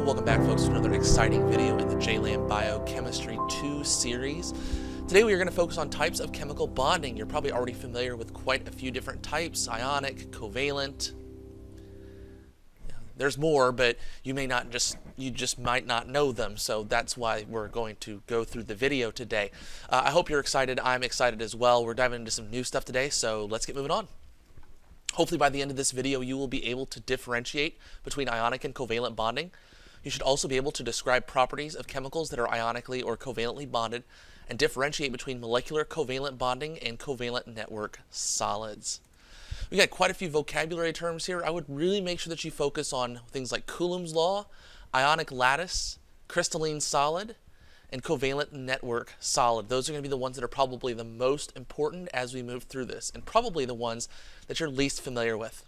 Welcome back, folks, to another exciting video in the JLAM Biochemistry 2 series. Today we are going to focus on types of chemical bonding. You're probably already familiar with quite a few different types: ionic, covalent. There's more, but you just might not know them, so that's why we're going to go through the video today. I hope you're excited. I'm excited as well. We're diving into some new stuff today, so let's get moving on. Hopefully by the end of this video you will be able to differentiate between ionic and covalent bonding. You should also be able to describe properties of chemicals that are ionically or covalently bonded and differentiate between molecular covalent bonding and covalent network solids. We got quite a few vocabulary terms here. I would really make sure that you focus on things like Coulomb's law, ionic lattice, crystalline solid, and covalent network solid. Those are going to be the ones that are probably the most important as we move through this, and probably the ones that you're least familiar with.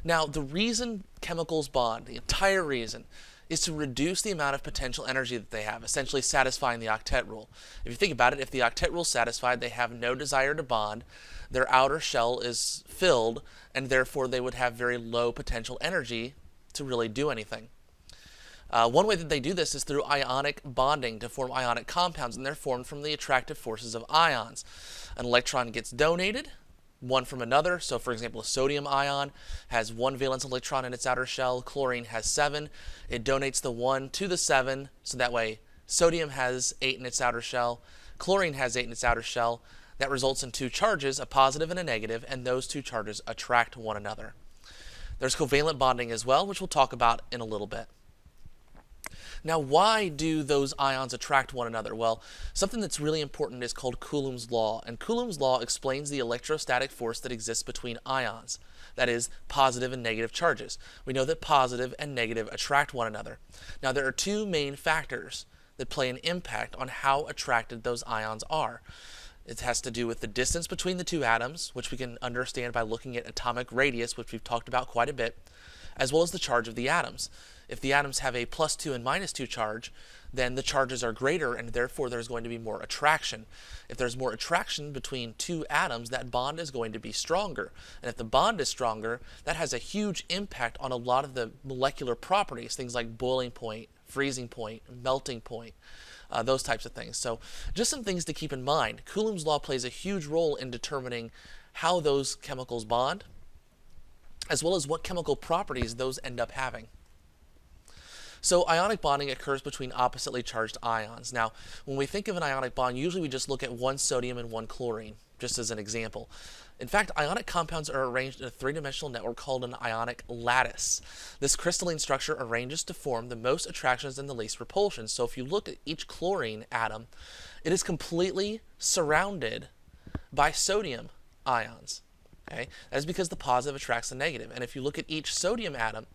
Now, the reason chemicals bond, the entire reason, is to reduce the amount of potential energy that they have, essentially satisfying the octet rule. If you think about it, if the octet rule is satisfied, they have no desire to bond, their outer shell is filled, and therefore they would have very low potential energy to really do anything. One way that they do this is through ionic bonding to form ionic compounds, and they're formed from the attractive forces of ions. An electron gets donated, one from another. So for example, a sodium ion has one valence electron in its outer shell. Chlorine has 7. It donates the 1 to the 7, so that way sodium has 8 in its outer shell, chlorine has 8 in its outer shell. That results in 2 charges, a positive and a negative, and those 2 charges attract one another. There's covalent bonding as well, which we'll talk about in a little bit. Now, why do those ions attract one another? Well, something that's really important is called Coulomb's law, and Coulomb's law explains the electrostatic force that exists between ions, that is, positive and negative charges. We know that positive and negative attract one another. Now, there are 2 main factors that play an impact on how attracted those ions are. It has to do with the distance between the 2 atoms, which we can understand by looking at atomic radius, which we've talked about quite a bit, as well as the charge of the atoms. If the atoms have a +2 and -2 charge, then the charges are greater, and therefore there's going to be more attraction. If there's more attraction between 2 atoms, that bond is going to be stronger. And if the bond is stronger, that has a huge impact on a lot of the molecular properties, things like boiling point, freezing point, melting point, those types of things. So just some things to keep in mind. Coulomb's law plays a huge role in determining how those chemicals bond, as well as what chemical properties those end up having. So ionic bonding occurs between oppositely charged ions. Now, when we think of an ionic bond, usually we just look at 1 sodium and 1 chlorine, just as an example. In fact, ionic compounds are arranged in a 3-dimensional network called an ionic lattice. This crystalline structure arranges to form the most attractions and the least repulsions. So if you look at each chlorine atom, it is completely surrounded by sodium ions. Okay? That is because the positive attracts the negative. And if you look at each sodium atom,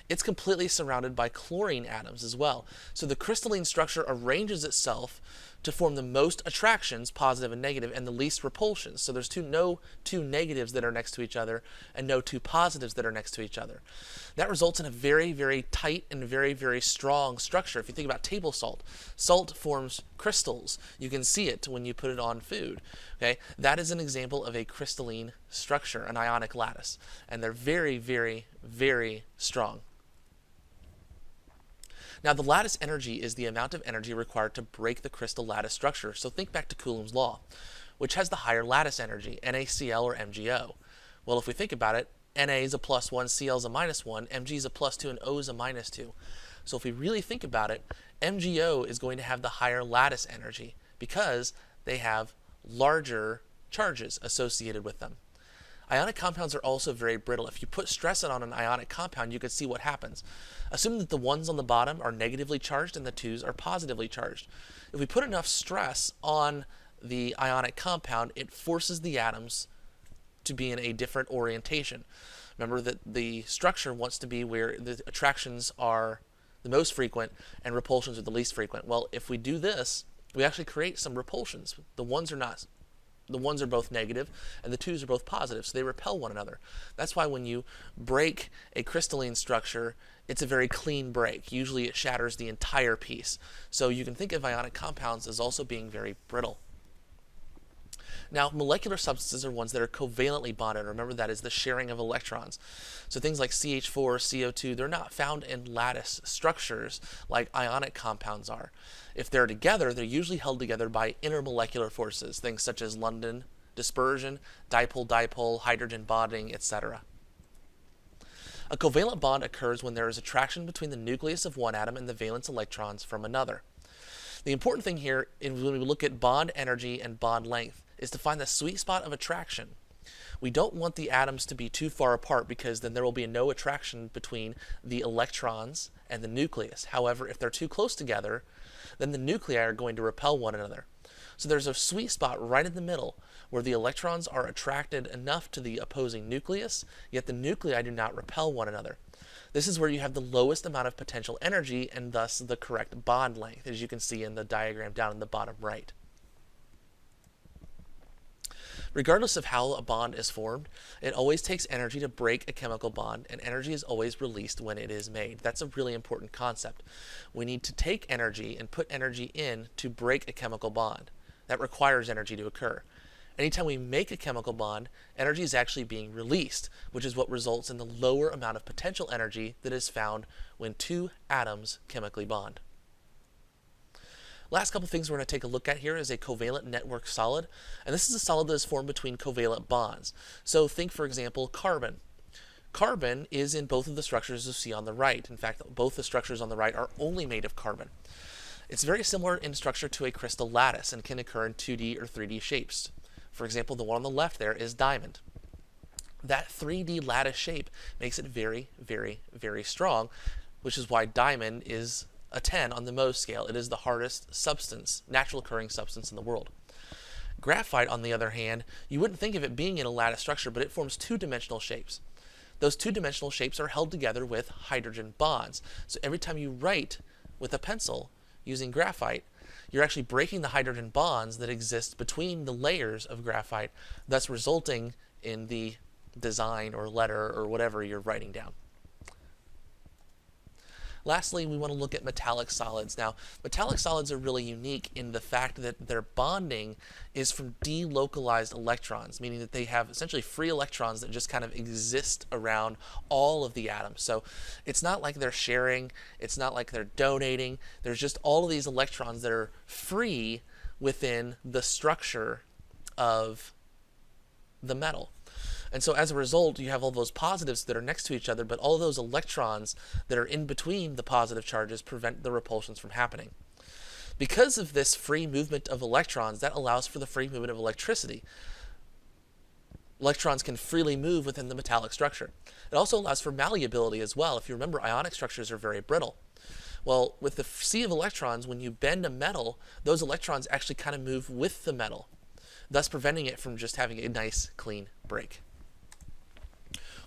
it's completely surrounded by chlorine atoms as well. So the crystalline structure arranges itself to form the most attractions, positive and negative, and the least repulsions. So there's no 2 negatives that are next to each other and no 2 positives that are next to each other. That results in a very, very tight and very, very strong structure. If you think about table salt, salt forms crystals. You can see it when you put it on food. Okay? That is an example of a crystalline structure, an ionic lattice. And they're very, very, very strong. Now, the lattice energy is the amount of energy required to break the crystal lattice structure. So think back to Coulomb's law, which has the higher lattice energy, NaCl or MgO. Well, if we think about it, Na is a +1, Cl is a -1, Mg is a +2, and O is a -2. So if we really think about it, MgO is going to have the higher lattice energy because they have larger charges associated with them. Ionic compounds are also very brittle. If you put stress on an ionic compound, you can see what happens. Assume that the 1s on the bottom are negatively charged and the 2s are positively charged. If we put enough stress on the ionic compound, it forces the atoms to be in a different orientation. Remember that the structure wants to be where the attractions are the most frequent and repulsions are the least frequent. Well, if we do this, we actually create some repulsions. The 1s are not. The 1s are both negative and the 2s are both positive, so they repel one another. That's why when you break a crystalline structure, it's a very clean break. Usually it shatters the entire piece. So you can think of ionic compounds as also being very brittle. Now, molecular substances are ones that are covalently bonded. Remember, that is the sharing of electrons. So things like CH4, CO2, they're not found in lattice structures like ionic compounds are. If they're together, they're usually held together by intermolecular forces, things such as London dispersion, dipole-dipole, hydrogen bonding, etc. A covalent bond occurs when there is attraction between the nucleus of one atom and the valence electrons from another. The important thing here, when we look at bond energy and bond length, is to find the sweet spot of attraction. We don't want the atoms to be too far apart because then there will be no attraction between the electrons and the nucleus. However, if they're too close together, then the nuclei are going to repel one another. So there's a sweet spot right in the middle where the electrons are attracted enough to the opposing nucleus, yet the nuclei do not repel one another. This is where you have the lowest amount of potential energy and thus the correct bond length, as you can see in the diagram down in the bottom right. Regardless of how a bond is formed, it always takes energy to break a chemical bond, and energy is always released when it is made. That's a really important concept. We need to take energy and put energy in to break a chemical bond. That requires energy to occur. Anytime we make a chemical bond, energy is actually being released, which is what results in the lower amount of potential energy that is found when two atoms chemically bond. Last couple things we're going to take a look at here is a covalent network solid, and this is a solid that is formed between covalent bonds. So think, for example, carbon. Carbon is in both of the structures you see on the right. In fact, both the structures on the right are only made of carbon. It's very similar in structure to a crystal lattice and can occur in 2D or 3D shapes. For example, the one on the left there is diamond. That 3D lattice shape makes it very, very, very strong, which is why diamond is a 10 on the Mohs scale. It is the hardest substance, natural occurring substance in the world. Graphite, on the other hand, you wouldn't think of it being in a lattice structure, but it forms two-dimensional shapes. Those two-dimensional shapes are held together with hydrogen bonds. So every time you write with a pencil using graphite, you're actually breaking the hydrogen bonds that exist between the layers of graphite, thus resulting in the design or letter or whatever you're writing down. Lastly, we want to look at metallic solids. Now, metallic solids are really unique in the fact that their bonding is from delocalized electrons, meaning that they have essentially free electrons that just kind of exist around all of the atoms. So it's not like they're sharing, it's not like they're donating. There's just all of these electrons that are free within the structure of the metal. And so as a result, you have all those positives that are next to each other, but all those electrons that are in between the positive charges prevent the repulsions from happening. Because of this free movement of electrons, that allows for the free movement of electricity. Electrons can freely move within the metallic structure. It also allows for malleability as well. If you remember, ionic structures are very brittle. Well, with the sea of electrons, when you bend a metal, those electrons actually kind of move with the metal, thus preventing it from just having a nice, clean break.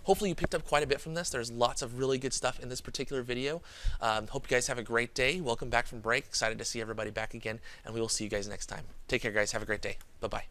Hopefully you picked up quite a bit from this. There's lots of really good stuff in this particular video. Hope you guys have a great day. Welcome back from break. Excited to see everybody back again, and we will see you guys next time. Take care, guys. Have a great day. Bye-bye.